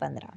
15।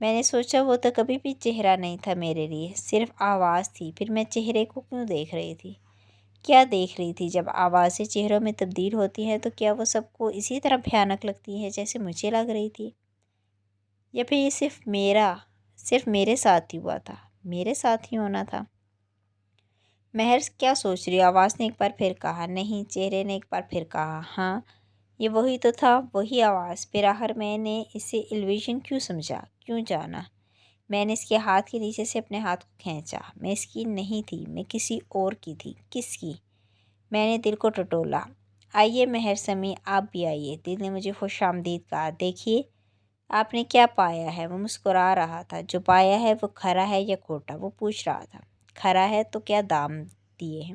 میں نے سوچا وہ تو کبھی بھی چہرہ نہیں تھا میرے لیے، صرف آواز تھی۔ پھر میں چہرے کو کیوں دیکھ رہی تھی؟ کیا دیکھ رہی تھی؟ جب آوازیں چہروں میں تبدیل ہوتی ہیں تو کیا وہ سب کو اسی طرح بھیانک لگتی ہے جیسے مجھے لگ رہی تھی؟ یا پھر یہ صرف میرے ساتھ ہی ہوا تھا، میرے ساتھ ہی ہونا تھا؟ مہر کیا سوچ رہی؟ آواز نے ایک بار پھر کہا۔ نہیں، چہرے نے ایک بار پھر کہا۔ ہاں، یہ وہی تو تھا، وہی آواز۔ پھر آخر میں نے اسے الویژن کیوں سمجھا، کیوں جانا؟ میں نے اس کے ہاتھ کے نیچے سے اپنے ہاتھ کو کھینچا۔ میں اس کی نہیں تھی، میں کسی اور کی تھی۔ کس کی؟ میں نے دل کو ٹٹولا۔ آئیے مہر سمیع، آپ بھی آئیے۔ دل نے مجھے خوش آمدید کہا۔ دیکھیے آپ نے کیا پایا ہے۔ وہ مسکرا رہا تھا۔ جو پایا ہے وہ کھرا ہے یا کھوٹا؟ وہ پوچھ رہا تھا۔ کھرا ہے تو کیا دام دیے ہیں؟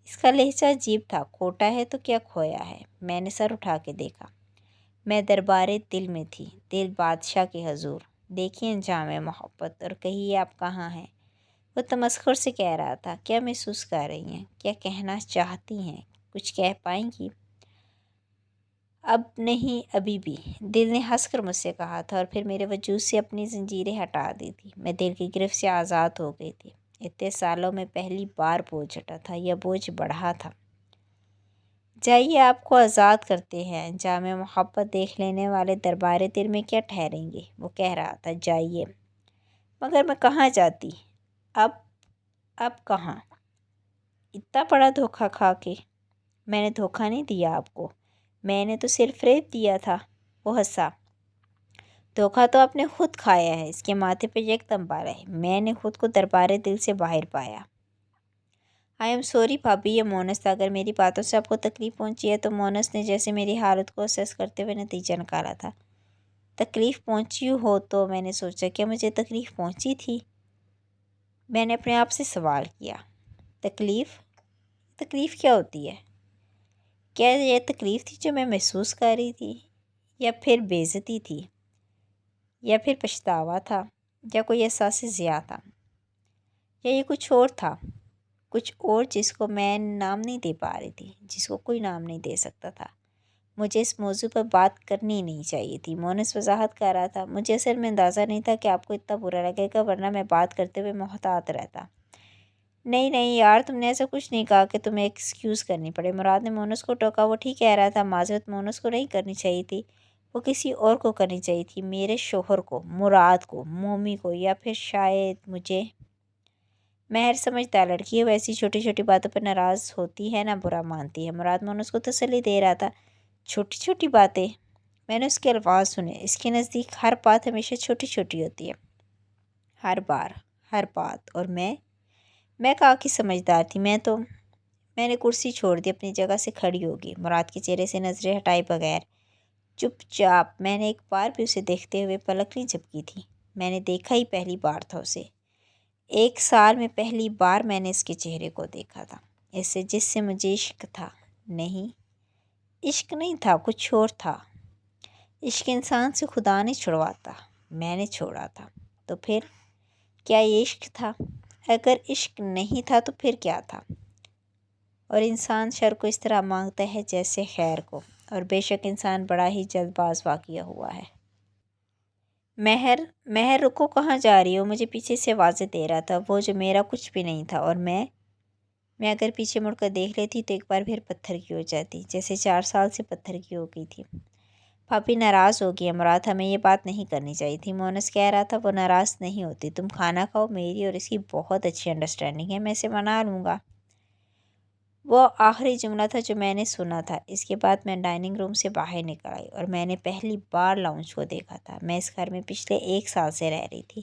اس کا لہجہ عجیب تھا۔ کھوٹا ہے تو کیا کھویا ہے؟ میں نے سر اٹھا کے دیکھا۔ میں دربارِ دل میں تھی، دل بادشاہ کے حضور۔ دیکھیے انجام محبت، اور کہیے آپ کہاں ہیں؟ وہ تمسخر سے کہہ رہا تھا۔ کیا محسوس کر رہی ہیں؟ کیا کہنا چاہتی ہیں؟ کچھ کہہ پائیں گی؟ اب نہیں، ابھی بھی، دل نے ہنس کر مجھ سے کہا تھا، اور پھر میرے وجود سے اپنی زنجیریں ہٹا دی تھی۔ میں دل کی گرفت سے آزاد ہو گئی تھی۔ اتنے سالوں میں پہلی بار بوجھ ہٹا تھا، یا بوجھ بڑھا تھا۔ جائیے، آپ کو آزاد کرتے ہیں۔ انجام محبت دیکھ لینے والے دربارِ دل میں کیا ٹھہریں گے؟ وہ کہہ رہا تھا۔ جائیے، مگر میں کہاں جاتی؟ اب کہاں؟ اتنا بڑا دھوکہ کھا کے؟ میں نے دھوکہ نہیں دیا آپ کو، میں نے تو صرف فریب دیا تھا۔ وہ ہنسا۔ دھوکہ تو آپ نے خود کھایا ہے۔ اس کے ماتھے پہ یکدم بال ہے۔ میں نے خود کو دربارِ دل سے باہر پایا۔ آئی ایم سوری بھابھی، یہ مونس تھا۔ اگر میری باتوں سے آپ کو تکلیف پہنچی ہے تو مونس نے جیسے میری حالت کو اسیس کرتے ہوئے نتیجہ نکالا تھا۔ تکلیف پہنچی ہو تو میں نے سوچا کیا مجھے تکلیف پہنچی تھی؟ میں نے اپنے آپ سے سوال کیا۔ تکلیف کیا ہوتی ہے؟ کیا یہ تکلیف تھی جو میں محسوس کر رہی تھی، یا پھر بے عزتی تھی، یا پھر پچھتاوا تھا، یا کوئی احساس ضیاع تھا، یا یہ کچھ اور تھا؟ کچھ اور جس کو میں نام نہیں دے پا رہی تھی، جس کو کوئی نام نہیں دے سکتا تھا۔ مجھے اس موضوع پر بات کرنی نہیں چاہیے تھی، مونس وضاحت کر رہا تھا۔ مجھے اصل میں اندازہ نہیں تھا کہ آپ کو اتنا برا لگے گا، ورنہ میں بات کرتے ہوئے محتاط رہتا۔ نہیں یار، تم نے ایسا کچھ نہیں کہا کہ تمہیں ایکسکیوز کرنی پڑے۔ مراد نے مونس کو ٹوکا۔ وہ ٹھیک کہہ رہا تھا، معذرت مونس کو نہیں کرنی چاہیے تھی، وہ کسی اور کو کرنی چاہیے تھی، میرے شوہر کو، مراد کو، مومی کو، یا پھر شاید مجھے۔ مہر سمجھدار لڑکی ہے، وہ ایسی چھوٹی چھوٹی باتوں پر ناراض ہوتی ہے، نہ برا مانتی ہے۔ مراد مونس کو تسلی دے رہا تھا۔ چھوٹی چھوٹی باتیں؟ میں نے اس کے الفاظ سنے۔ اس کے نزدیک ہر بات ہمیشہ چھوٹی چھوٹی ہوتی ہے، ہر بار، ہر بات۔ اور میں کہا کہ سمجھدار تھی۔ میں نے کرسی چھوڑ دی، اپنی جگہ سے کھڑی ہو گئی، مراد کے چہرے سے نظریں ہٹائے بغیر، چپ چاپ۔ میں نے ایک بار بھی اسے دیکھتے ہوئے پلک نہیں جھپکی تھی۔ میں نے دیکھا ہی پہلی بار تھا اسے۔ 1 سال میں پہلی بار میں نے اس کے چہرے کو دیکھا تھا، جس سے مجھے عشق تھا۔ نہیں، عشق نہیں تھا، کچھ اور تھا۔ عشق انسان سے خدا نہیں چھڑواتا، میں نے چھوڑا تھا۔ تو پھر کیا یہ عشق تھا؟ اگر عشق نہیں تھا تو پھر کیا تھا؟ اور انسان شر کو اس طرح مانگتا ہے جیسے خیر کو، اور بے شک انسان بڑا ہی جلد باز واقع ہوا ہے۔ مہر رکو، کہاں جا رہی ہو؟ مجھے پیچھے سے آوازیں دے رہا تھا، وہ جو میرا کچھ بھی نہیں تھا، اور میں اگر پیچھے مڑ کر دیکھ لیتی تو ایک بار پھر پتھر کی ہو جاتی، جیسے 4 سال سے پتھر کی ہو گئی تھی۔ پھاپھی ناراض ہو گئی، مراد ہمیں یہ بات نہیں کرنی چاہیے تھی۔ مونس کہہ رہا تھا۔ وہ ناراض نہیں ہوتی، تم کھانا کھاؤ، میری اور اس کی بہت اچھی انڈرسٹینڈنگ ہے، میں اسے منا لوں گا۔ وہ آخری جملہ تھا جو میں نے سنا تھا۔ اس کے بعد میں ڈائننگ روم سے باہر نکل آئی، اور میں نے پہلی بار لاؤنج کو دیکھا تھا۔ میں اس گھر میں پچھلے 1 سال سے رہ رہی تھی،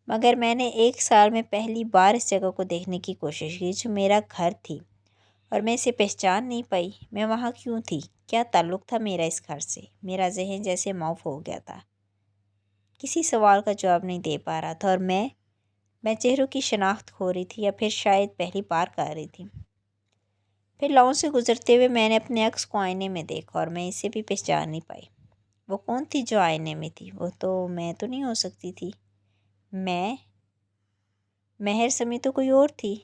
مگر میں نے 1 سال میں پہلی بار اس جگہ کو دیکھنے کی کوشش کی جو میرا گھر تھی، اور میں اسے پہچان نہیں پائی۔ میں وہاں کیوں تھی؟ کیا تعلق تھا میرا اس گھر سے؟ میرا ذہن جیسے معاف ہو گیا تھا، کسی سوال کا جواب نہیں دے پا رہا تھا، اور میں چہروں کی شناخت کھو رہی تھی، یا پھر شاید پہلی بار کر رہی تھی۔ پھر لاؤنج سے گزرتے ہوئے میں نے اپنے عکس کو آئینے میں دیکھا، اور میں اسے بھی پہچان نہیں پائی۔ وہ کون تھی جو آئینے میں تھی؟ وہ تو میں تو نہیں ہو سکتی تھی۔ مہر سمیع تو کوئی اور تھی،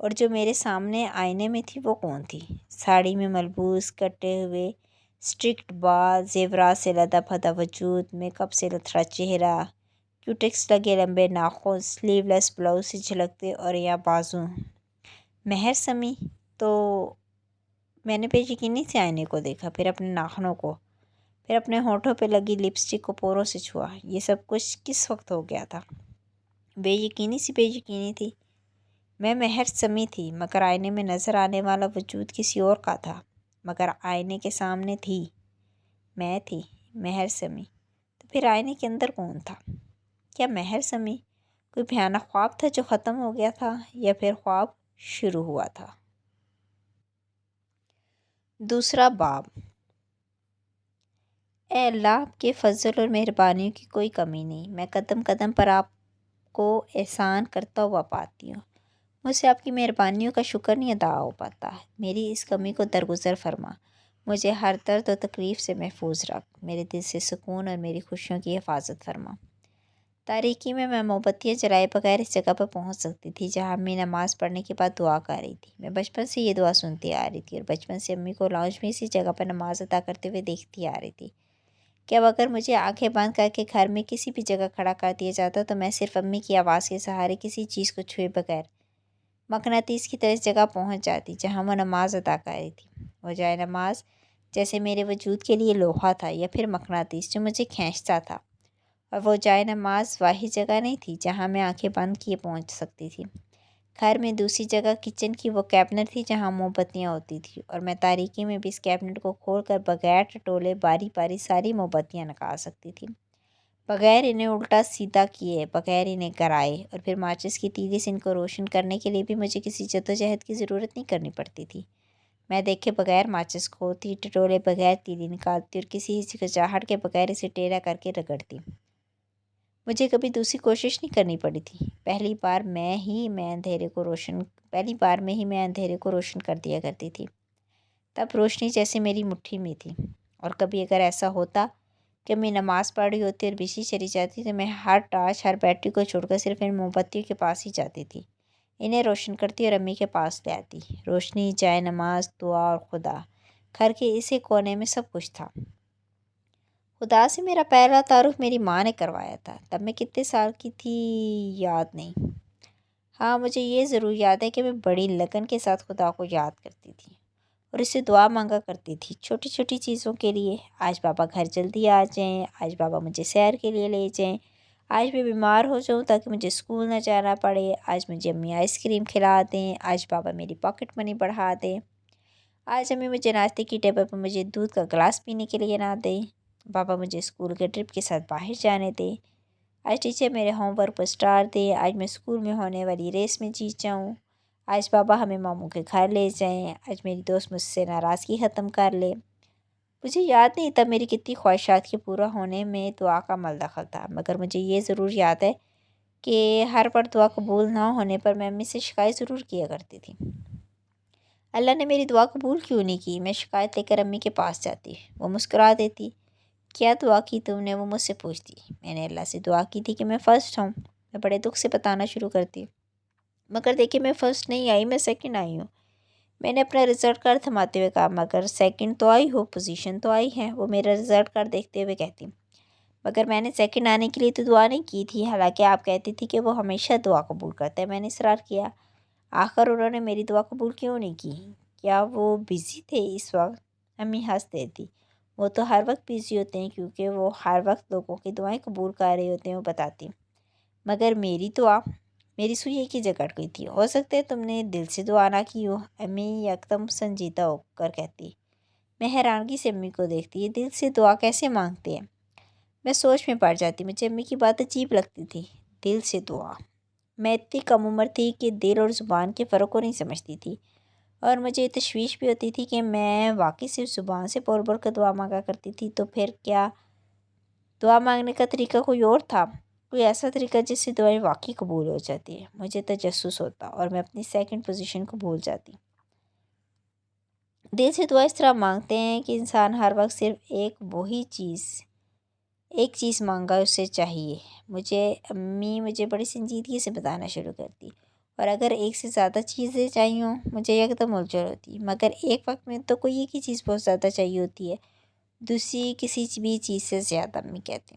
اور جو میرے سامنے آئینے میں تھی وہ کون تھی؟ ساڑی میں ملبوس، کٹے ہوئے اسٹرکٹ بال، زیورات سے لدا پھدا وجود، میک اپ سے لتھڑا چہرہ، کیوٹکس لگے لمبے ناخن، سلیو لیس بلاؤز سے جھلکتے اور یا بازو۔ مہر سمی تو میں نے بے یقینی سے آئینے کو دیکھا، پھر اپنے ناخنوں کو، پھر اپنے ہونٹوں پہ لگی لپسٹک کو پوروں سے چھوا۔ یہ سب کچھ کس وقت ہو گیا تھا؟ بے یقینی تھی۔ میں مہر سمی تھی، مگر آئینے میں نظر آنے والا وجود کسی اور کا تھا۔ مگر آئینے کے سامنے تھی، میں تھی، مہر سمی۔ تو پھر آئینے کے اندر کون تھا؟ کیا مہر سمی کوئی بھیانک خواب تھا جو ختم ہو گیا تھا، یا پھر خواب شروع ہوا تھا؟ دوسرا باب۔ اے اللہ، آپ کے فضل اور مہربانیوں کی کوئی کمی نہیں۔ میں قدم قدم پر آپ کو احسان کرتا ہوا پاتی ہوں۔ مجھ سے آپ کی مہربانیوں کا شکر نہیں ادا ہو پاتا۔ میری اس کمی کو درگزر فرما، مجھے ہر درد و تکلیف سے محفوظ رکھ، میرے دل سے سکون اور میری خوشیوں کی حفاظت فرما۔ تاریکی میں مومبتیاں جلائے بغیر اس جگہ پر پہنچ سکتی تھی جہاں امی نماز پڑھنے کے بعد دعا کر رہی تھی۔ میں بچپن سے یہ دعا سنتی آ رہی تھی اور بچپن سے امی کو لاؤنج میں اسی جگہ پر نماز ادا کرتے ہوئے دیکھتی آ رہی تھی کہ اب اگر مجھے آنکھیں بند کر کے گھر میں کسی بھی جگہ کھڑا کر دیا جاتا تو میں صرف امی کی آواز کے سہارے کسی چیز کو چھوئے بغیر مقناطیس کی طرح اس جگہ پہنچ جاتی جہاں وہ نماز ادا کر رہی تھی۔ وہ جائے نماز جیسے میرے وجود کے لیے لوہا تھا یا پھر مقناطیس جو مجھے کھینچتا تھا، اور وہ جائے نماز واحد جگہ نہیں تھی جہاں میں آنکھیں بند کیے پہنچ سکتی تھی۔ گھر میں دوسری جگہ کچن کی وہ کیبنٹ تھی جہاں موم بتیاں ہوتی تھیں، اور میں تاریکی میں بھی اس کیبنٹ کو کھول کر بغیر ٹٹولے باری باری ساری موم بتیاں نکال سکتی تھی، بغیر انہیں الٹا سیدھا کیے، بغیر انہیں گرائے، اور پھر ماچس کی تیلی سے ان کو روشن کرنے کے لیے بھی مجھے کسی جدوجہد کی ضرورت نہیں کرنی پڑتی تھی۔ میں دیکھے بغیر ماچس کھولتی، ٹٹولے بغیر تیلی نکالتی اور کسی ہچکچاہٹ کے بغیر اسے ٹیڑھا کر کے رگڑتی۔ مجھے کبھی دوسری کوشش نہیں کرنی پڑی تھی۔ پہلی بار میں ہی اندھیرے کو روشن کر دیا کرتی تھی۔ تب روشنی جیسے میری مٹھی میں تھی، اور کبھی اگر ایسا ہوتا کہ میں نماز پڑھ رہی ہوتی اور بجلی چلی جاتی تو میں ہر ٹارچ، ہر بیٹری کو چھوڑ کر صرف ان موم بتیوں کے پاس ہی جاتی تھی، انہیں روشن کرتی اور امی کے پاس لے آتی۔ روشنی، جائے نماز، دعا اور خدا، گھر کے اسی کونے میں سب کچھ تھا۔ خدا سے میرا پہلا تعارف میری ماں نے کروایا تھا۔ تب میں کتنے سال کی تھی یاد نہیں۔ ہاں، مجھے یہ ضرور یاد ہے کہ میں بڑی لگن کے ساتھ خدا کو یاد کرتی تھی اور اس سے دعا مانگا کرتی تھی چھوٹی چھوٹی چیزوں کے لیے۔ آج بابا گھر جلدی آ جائیں، آج بابا مجھے سیر کے لیے لے جائیں، آج میں بیمار ہو جاؤں تاکہ مجھے اسکول نہ جانا پڑے، آج مجھے امی آئس کریم کھلا دیں، آج بابا میری پاکٹ منی بڑھا دیں، آج امی مجھے ناشتے کی ٹیبل پر مجھے دودھ کا گلاس پینے کے لیے نہ دیں، بابا مجھے اسکول کے ٹرپ کے ساتھ باہر جانے دیں، آج ٹیچر میرے ہوم ورک پر اسٹار دیں، آج میں اسکول میں ہونے والی ریس میں جیت جاؤں، آج بابا ہمیں ماموں کے گھر لے جائیں، آج میری دوست مجھ سے ناراضگی ختم کر لے۔ مجھے یاد نہیں تب میری کتنی خواہشات کے پورا ہونے میں دعا کا عمل دخل تھا، مگر مجھے یہ ضرور یاد ہے کہ ہر بار دعا قبول نہ ہونے پر میں امی سے شکایت ضرور کیا کرتی تھی۔ اللہ نے میری دعا قبول کیوں نہیں کی؟ میں شکایت لے کر امی کے پاس جاتی، وہ مسکرا دیتی۔ کیا دعا کی تم نے؟ وہ مجھ سے پوچھتی۔ میں نے اللہ سے دعا کی تھی کہ میں فرسٹ ہوں۔ میں بڑے دکھ سے بتانا شروع کرتی، مگر دیکھیے میں فرسٹ نہیں آئی، میں سیکنڈ آئی ہوں۔ میں نے اپنا رزلٹ کارڈ تھماتے ہوئے کہا، مگر سیکنڈ تو آئی ہو، پوزیشن تو آئی ہے۔ وہ میرا رزلٹ کارڈ دیکھتے ہوئے کہتی، مگر میں نے سیکنڈ آنے کے لیے تو دعا نہیں کی تھی، حالانکہ آپ کہتی تھی کہ وہ ہمیشہ دعا قبول کرتے ہیں۔ میں نے اصرار کیا، آخر انہوں نے میری دعا قبول کیوں نہیں کی؟ کیا وہ بزی تھے اس وقت؟ امی ہنس دیتی۔ وہ تو ہر وقت بزی ہوتے ہیں کیونکہ وہ ہر وقت لوگوں کی دعائیں قبول کر رہے ہوتے ہیں، وہ بتاتی۔ مگر میری دعا، میری سوئی ایک ہی جگہ اٹکی تھی۔ ہو سکتا ہے تم نے دل سے دعا نہ کی ہو، امی یکدم سنجیدہ ہو کر کہتی۔ میں حیرانگی سے امی کو دیکھتی، یہ دل سے دعا کیسے مانگتے ہیں؟ میں سوچ میں پڑ جاتی، مجھے امی کی بات عجیب لگتی تھی۔ دل سے دعا؟ میں اتنی کم عمر تھی کہ دل اور زبان کے فرق کو نہیں سمجھتی تھی، اور مجھے یہ تشویش بھی ہوتی تھی کہ میں واقعی صرف زبان سے بول بول کر دعا مانگا کرتی تھی، تو پھر کیا دعا مانگنے کا طریقہ کوئی اور تھا، کوئی ایسا طریقہ جس سے دعائیں واقعی قبول ہو جاتی ہے؟ مجھے تجسس ہوتا اور میں اپنی سیکنڈ پوزیشن کو بھول جاتی۔ دل سے دعا اس طرح مانگتے ہیں کہ انسان ہر وقت صرف ایک چیز مانگا اسے چاہیے۔ مجھے بڑی سنجیدگی سے بتانا شروع کرتی، اور اگر ایک سے زیادہ چیزیں چاہیے ہوں مجھے یکدم الجھن ہوتی، مگر ایک وقت میں تو کوئی ایک ہی چیز بہت زیادہ چاہیے ہوتی ہے، دوسری کسی بھی چیز سے زیادہ، امی کہتی۔